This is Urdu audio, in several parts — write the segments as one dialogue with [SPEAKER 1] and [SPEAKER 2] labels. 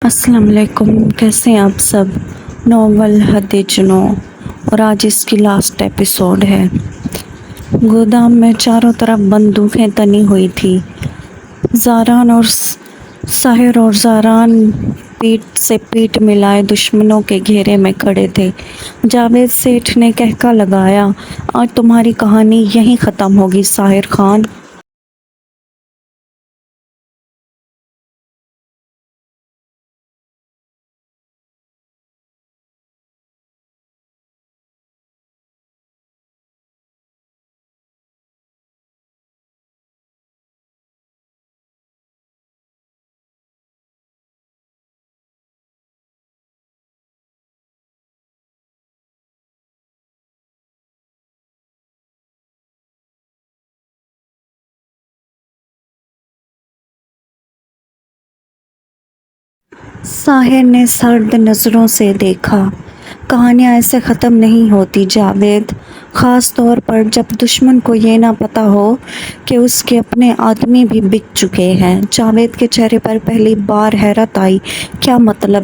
[SPEAKER 1] السلام علیکم، کیسے ہیں آپ سب؟ ناول حد جنوں، اور آج اس کی لاسٹ ایپیسوڈ ہے۔ گودام میں چاروں طرف بندوقیں تنی ہوئی تھی۔ ساحر اور زاران پیٹ سے پیٹ ملائے دشمنوں کے گھیرے میں کھڑے تھے۔ جاوید سیٹھ نے کہکا لگایا، آج تمہاری کہانی یہیں ختم ہوگی ساحر خان۔ ساحر نے سرد نظروں سے دیکھا، کہانیاں ایسے ختم نہیں ہوتی جاوید، خاص طور پر جب دشمن کو یہ نہ پتا ہو کہ اس کے اپنے آدمی بھی بک چکے ہیں۔ جاوید کے چہرے پر پہلی بار حیرت آئی، کیا مطلب؟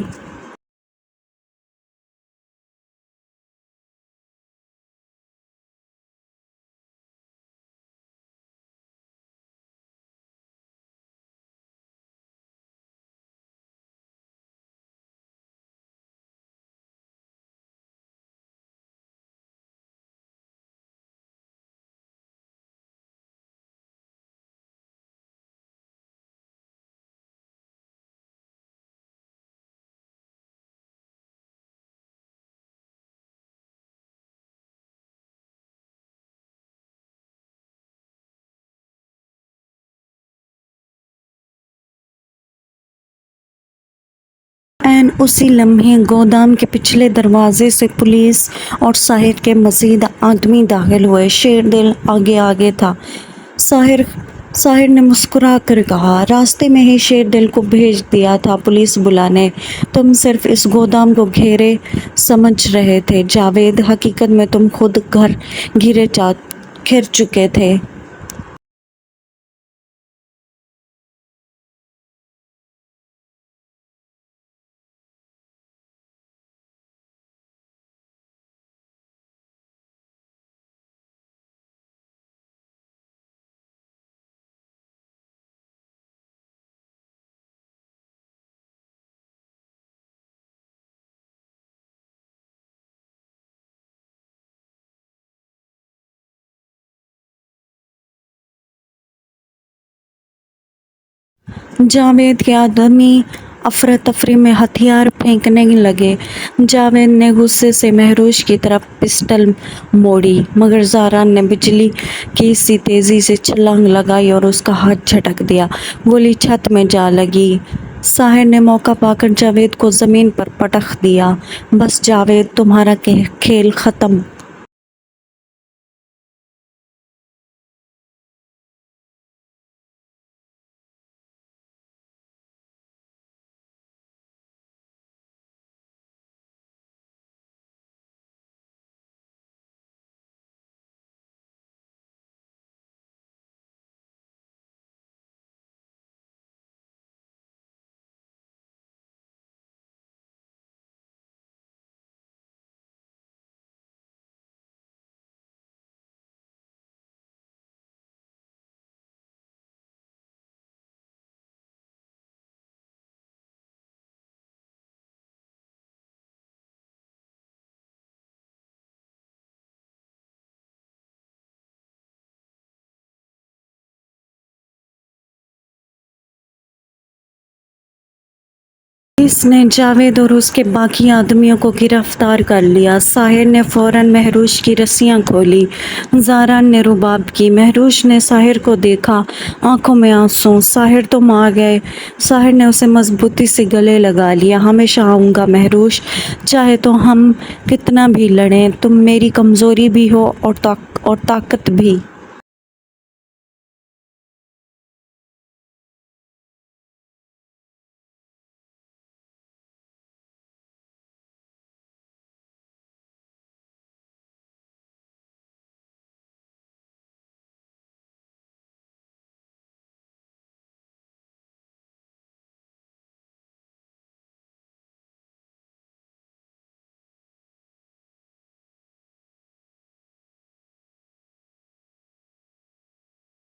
[SPEAKER 1] عین اسی لمحے گودام کے پچھلے دروازے سے پولیس اور ساحر کے مزید آدمی داخل ہوئے۔ شیردل آگے آگے تھا۔ ساحر نے مسکرا کر کہا، راستے میں ہی شیردل کو بھیج دیا تھا پولیس بلانے۔ تم صرف اس گودام کو گھیرے سمجھ رہے تھے جاوید، حقیقت میں تم خود گھر چکے تھے۔ جاوید کے آدمی افراتفری میں ہتھیار پھینکنے لگے۔ جاوید نے غصے سے مہروش کی طرف پسٹل موڑی، مگر زاران نے بجلی کی سی تیزی سے چھلانگ لگائی اور اس کا ہاتھ جھٹک دیا۔ گولی چھت میں جا لگی۔ ساحر نے موقع پا کر جاوید کو زمین پر پٹخ دیا۔ بس جاوید، تمہارا کھیل ختم۔ پولیس نے جاوید اور اس کے باقی آدمیوں کو گرفتار کر لیا۔ ساحر نے فوراً مہروش کی رسیاں کھولی۔ زاران نے رباب کی۔ مہروش نے ساحر کو دیکھا، آنکھوں میں آنسو۔ ساحر، تم آ گئے۔ ساحر نے اسے مضبوطی سے گلے لگا لیا۔ ہمیشہ آؤں گا مہروش، چاہے تو ہم کتنا بھی لڑیں۔ تم میری کمزوری بھی ہو اور طاقت بھی۔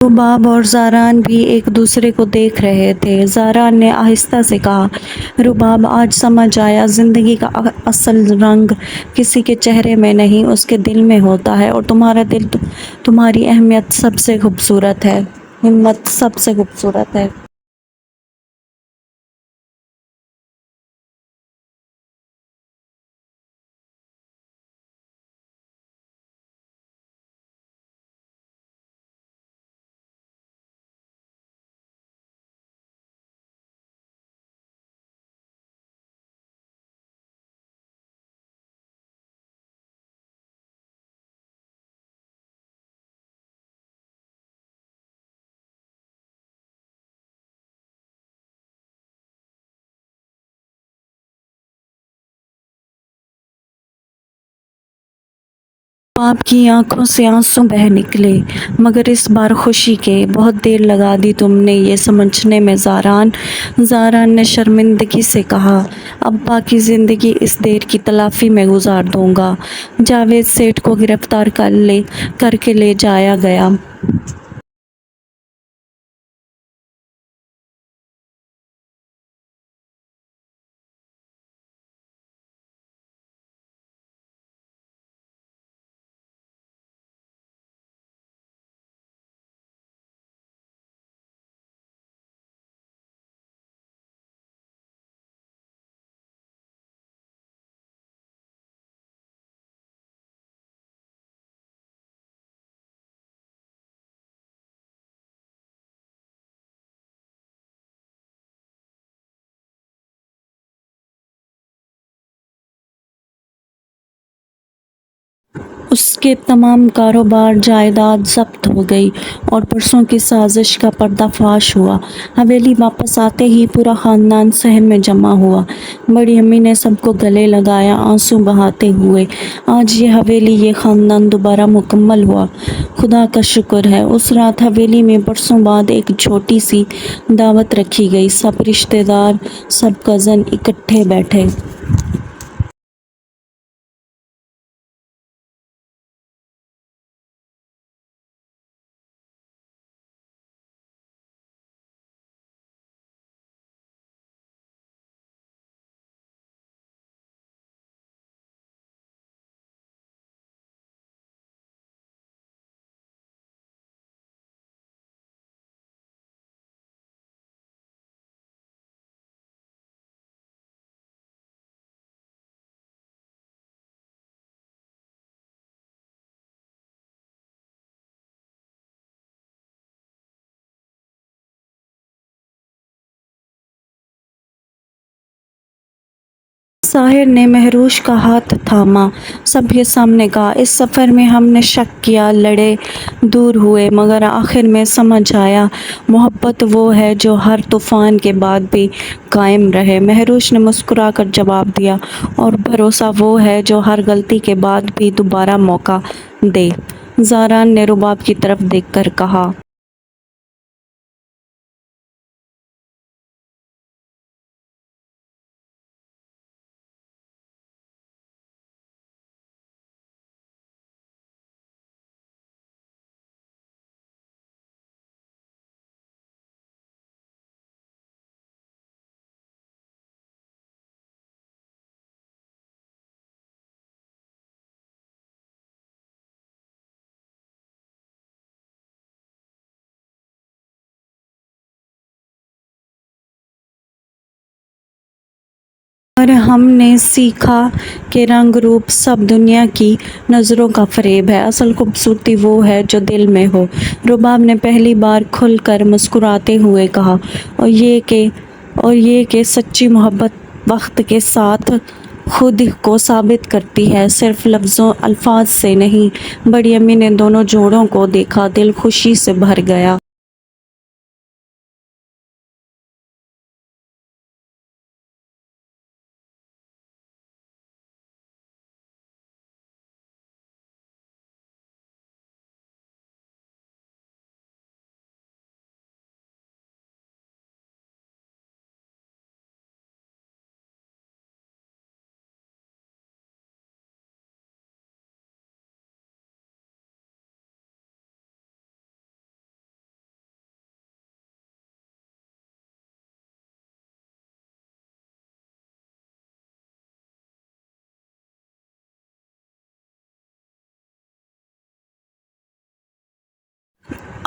[SPEAKER 1] رباب اور زاران بھی ایک دوسرے کو دیکھ رہے تھے۔ زاران نے آہستہ سے کہا، رباب آج سمجھ آیا، زندگی کا اصل رنگ کسی کے چہرے میں نہیں، اس کے دل میں ہوتا ہے، اور تمہارا دل، تمہاری اہمیت سب سے خوبصورت ہے، ہمت سب سے خوبصورت ہے۔ باپ کی آنکھوں سے آنسو بہہ نکلے، مگر اس بار خوشی کے۔ بہت دیر لگا دی تم نے یہ سمجھنے میں زاران۔ زاران نے شرمندگی سے کہا، اب باقی زندگی اس دیر کی تلافی میں گزار دوں گا۔ جاوید سیٹھ کو گرفتار کر کے لے جایا گیا۔ اس کے تمام کاروبار جائیداد ضبط ہو گئی اور پرسوں کی سازش کا پردہ فاش ہوا۔ حویلی واپس آتے ہی پورا خاندان صحن میں جمع ہوا۔ بڑی امی نے سب کو گلے لگایا، آنسو بہاتے ہوئے، آج یہ حویلی، یہ خاندان دوبارہ مکمل ہوا، خدا کا شکر ہے۔ اس رات حویلی میں برسوں بعد ایک چھوٹی سی دعوت رکھی گئی، سب رشتے دار، سب کزن اکٹھے بیٹھے۔ ساحر نے مہروش کا ہاتھ تھاما، سب کے سامنے کہا، اس سفر میں ہم نے شک کیا، لڑے، دور ہوئے، مگر آخر میں سمجھ آیا، محبت وہ ہے جو ہر طوفان کے بعد بھی قائم رہے۔ مہروش نے مسکرا کر جواب دیا، اور بھروسہ وہ ہے جو ہر غلطی کے بعد بھی دوبارہ موقع دے۔ زاران نے رباب کی طرف دیکھ کر کہا، اور ہم نے سیکھا کہ رنگ روپ سب دنیا کی نظروں کا فریب ہے، اصل خوبصورتی وہ ہے جو دل میں ہو۔ رباب نے پہلی بار کھل کر مسکراتے ہوئے کہا، اور یہ کہ سچی محبت وقت کے ساتھ خود کو ثابت کرتی ہے، صرف الفاظ سے نہیں۔ بڑی امی نے دونوں جوڑوں کو دیکھا، دل خوشی سے بھر گیا۔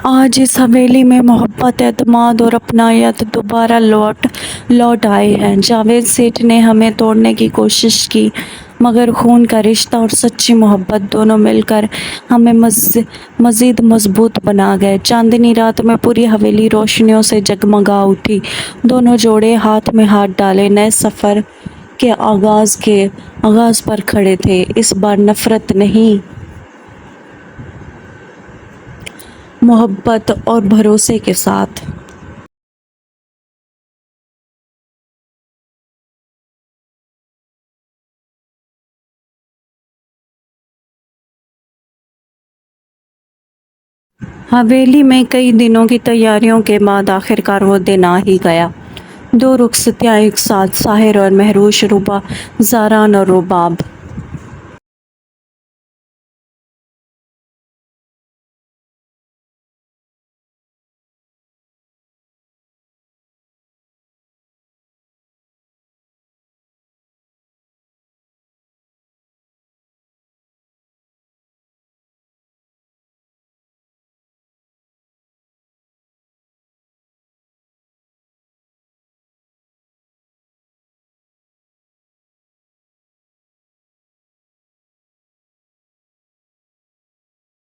[SPEAKER 1] آج اس حویلی میں محبت، اعتماد اور اپنائیت دوبارہ لوٹ آئے ہیں۔ جاوید سیٹھ نے ہمیں توڑنے کی کوشش کی، مگر خون کا رشتہ اور سچی محبت دونوں مل کر ہمیں مزید مضبوط بنا گئے۔ چاندنی رات میں پوری حویلی روشنیوں سے جگمگا اٹھی۔ دونوں جوڑے ہاتھ میں ہاتھ ڈالے نئے سفر کے آغاز پر کھڑے تھے، اس بار نفرت نہیں، محبت اور بھروسے کے ساتھ۔ حویلی میں کئی دنوں کی تیاریوں کے بعد آخرکار وہ دن آ ہی گیا۔ دو رخصتیاں ایک ساتھ، ساحر اور مہروش، زاران اور رباب۔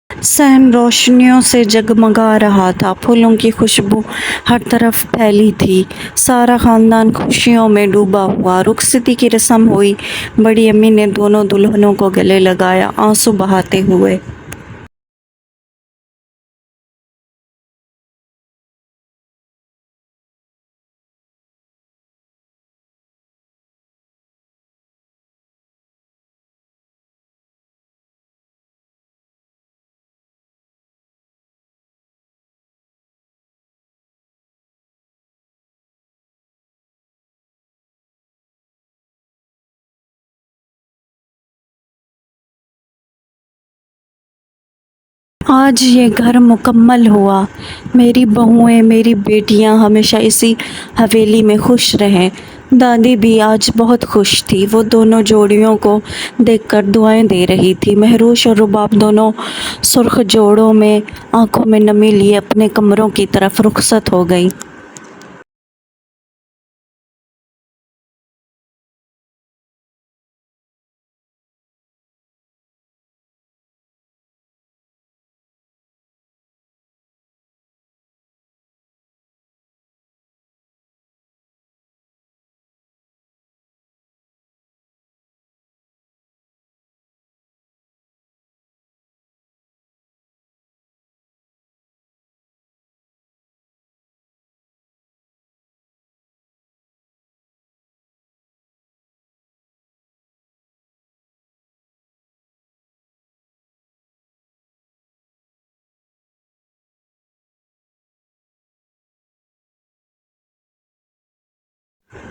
[SPEAKER 1] صحن روشنیوں سے جگمگا رہا تھا، پھولوں کی خوشبو ہر طرف پھیلی تھی، سارا خاندان خوشیوں میں ڈوبا ہوا۔ رخصتی کی رسم ہوئی، بڑی امی نے دونوں دلہنوں کو گلے لگایا، آنسو بہاتے ہوئے۔ آج یہ گھر مکمل ہوا، میری بہوئیں، میری بیٹیاں ہمیشہ اسی حویلی میں خوش رہیں۔ دادی بھی آج بہت خوش تھی، وہ دونوں جوڑیوں کو دیکھ کر دعائیں دے رہی تھی۔ مہروش اور رباب دونوں سرخ جوڑوں میں آنکھوں میں نمی لیے اپنے کمروں کی طرف رخصت ہو گئیں۔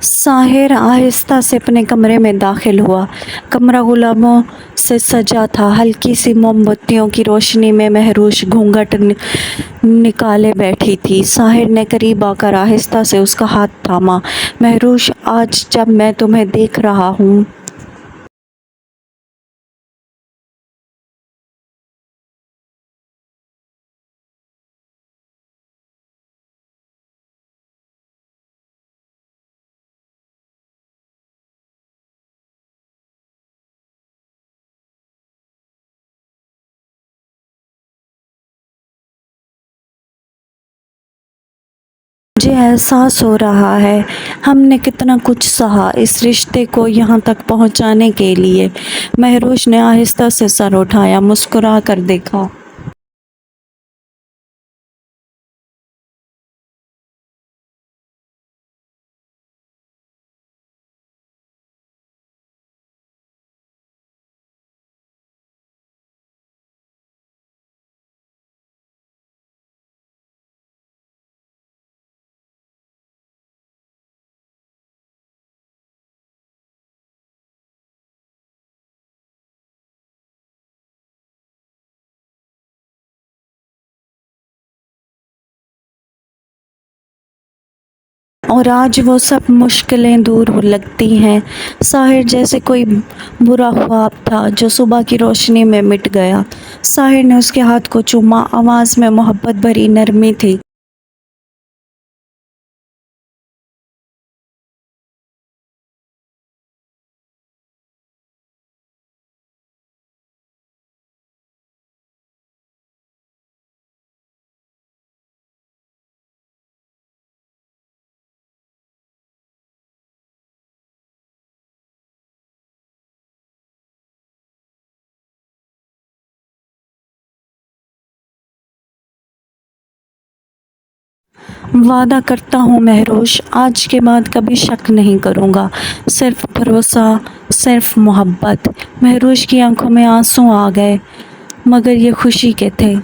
[SPEAKER 1] ساحر آہستہ سے اپنے کمرے میں داخل ہوا۔ کمرہ گلابوں سے سجا تھا، ہلکی سی موم بتیوں کی روشنی میں مہروش گھونگھٹ نکالے بیٹھی تھی۔ ساحر نے قریب آ کر آہستہ سے اس کا ہاتھ تھاما۔ مہروش، آج جب میں تمہیں دیکھ رہا ہوں مجھے احساس ہو رہا ہے ہم نے کتنا کچھ سہا اس رشتے کو یہاں تک پہنچانے کے لیے۔ مہروش نے آہستہ سے سر اٹھایا، مسکرا کر دیکھا۔ اور آج وہ سب مشکلیں دور لگتی ہیں۔ ساحر جیسے کوئی برا خواب تھا جو صبح کی روشنی میں مٹ گیا۔ ساحر نے اس کے ہاتھ کو چوما، آواز میں محبت بھری نرمی تھی۔ وعدہ کرتا ہوں مہروش، آج کے بعد کبھی شک نہیں کروں گا، صرف بھروسہ، صرف محبت۔ مہروش کی آنکھوں میں آنسو آ گئے، مگر یہ خوشی کے تھے۔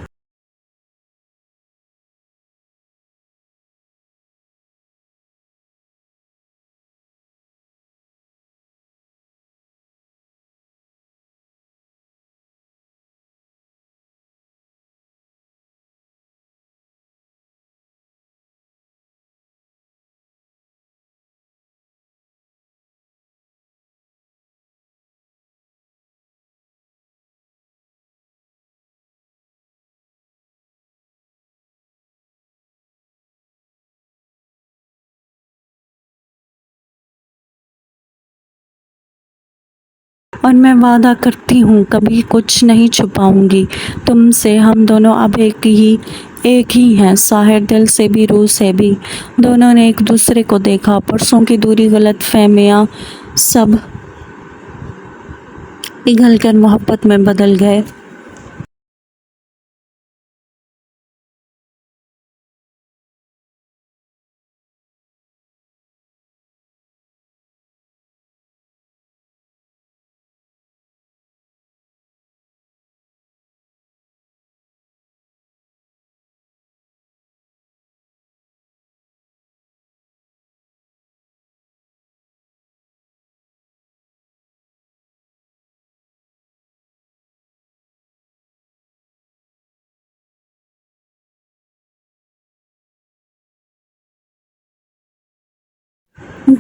[SPEAKER 1] اور میں وعدہ کرتی ہوں کبھی کچھ نہیں چھپاؤں گی تم سے۔ ہم دونوں اب ایک ہی ہیں، ساحر دل سے بھی روح سے بھی۔ دونوں نے ایک دوسرے کو دیکھا، پرسوں کی دوری، غلط فہمیاں سب پگھل کر محبت میں بدل گئے۔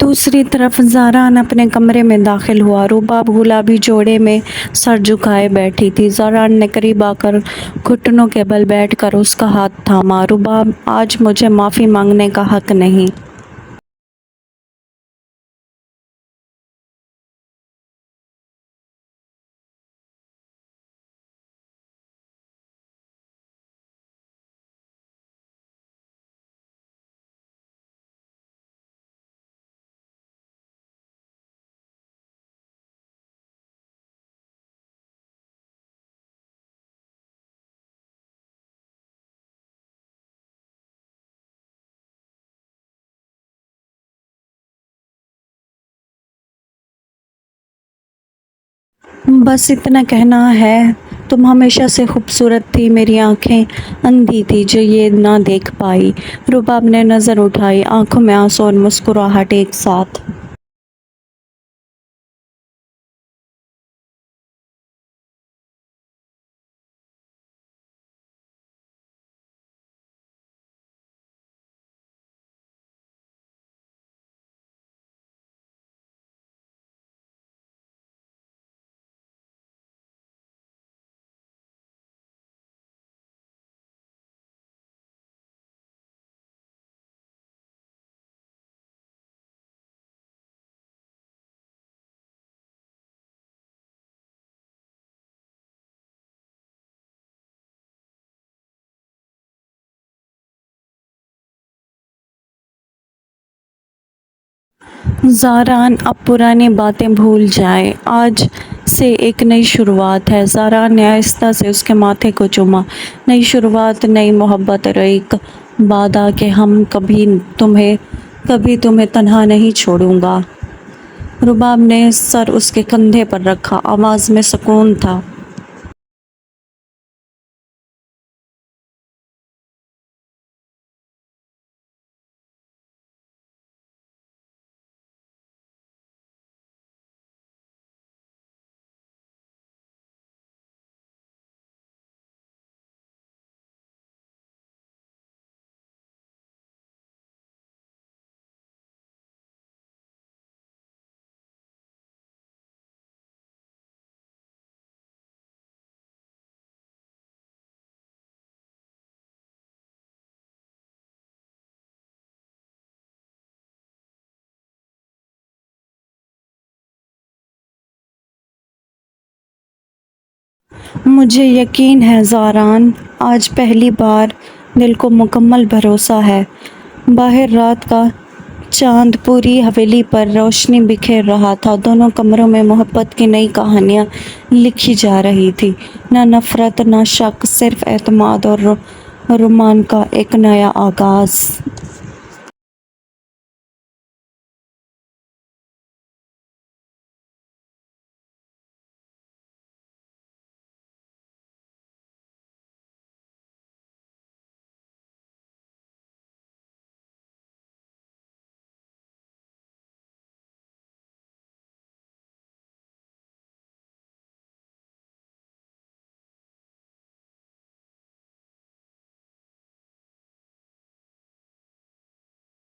[SPEAKER 1] دوسری طرف زاران اپنے کمرے میں داخل ہوا۔ رباب گلابی جوڑے میں سر جھکائے بیٹھی تھی۔ زاران نے قریب آ کر گھٹنوں کے بل بیٹھ کر اس کا ہاتھ تھاما۔ رباب، آج مجھے معافی مانگنے کا حق نہیں۔ بس اتنا کہنا ہے، تم ہمیشہ سے خوبصورت تھی، میری آنکھیں اندھی تھی جو یہ نہ دیکھ پائی۔ رباب نے نظر اٹھائی، آنکھوں میں آنسو اور مسکراہٹ ایک ساتھ۔ زاران، اب پرانی باتیں بھول جائیں، آج سے ایک نئی شروعات ہے۔ زاران نے آہستہ سے اس کے ماتھے کو چوما۔ نئی شروعات، نئی محبت اور ایک وعدہ کہ ہم کبھی تمہیں تنہا نہیں چھوڑوں گا۔ رباب نے سر اس کے کندھے پر رکھا، آواز میں سکون تھا۔ مجھے یقین ہے زاران، آج پہلی بار دل کو مکمل بھروسہ ہے۔ باہر رات کا چاند پوری حویلی پر روشنی بکھیر رہا تھا۔ دونوں کمروں میں محبت کی نئی کہانیاں لکھی جا رہی تھیں، نہ نفرت نہ شک، صرف اعتماد اور رومان کا ایک نیا آغاز۔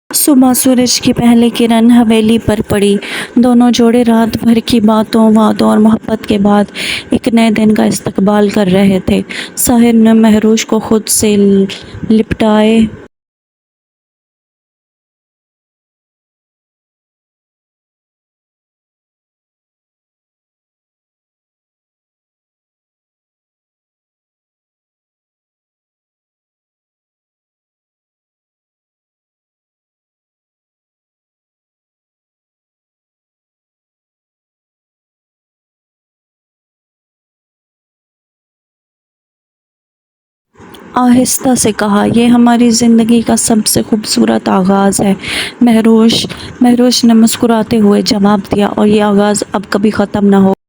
[SPEAKER 1] صبح سورج کی پہلی کرن حویلی پر پڑی۔ دونوں جوڑے رات بھر کی باتوں، وعدوں اور محبت کے بعد ایک نئے دن کا استقبال کر رہے تھے۔ ساحر نے مہروش کو خود سے لپٹائے آہستہ سے کہا، یہ ہماری زندگی کا سب سے خوبصورت آغاز ہے مہروش۔ مہروش نے مسکراتے ہوئے جواب دیا، اور یہ آغاز اب کبھی ختم نہ ہو۔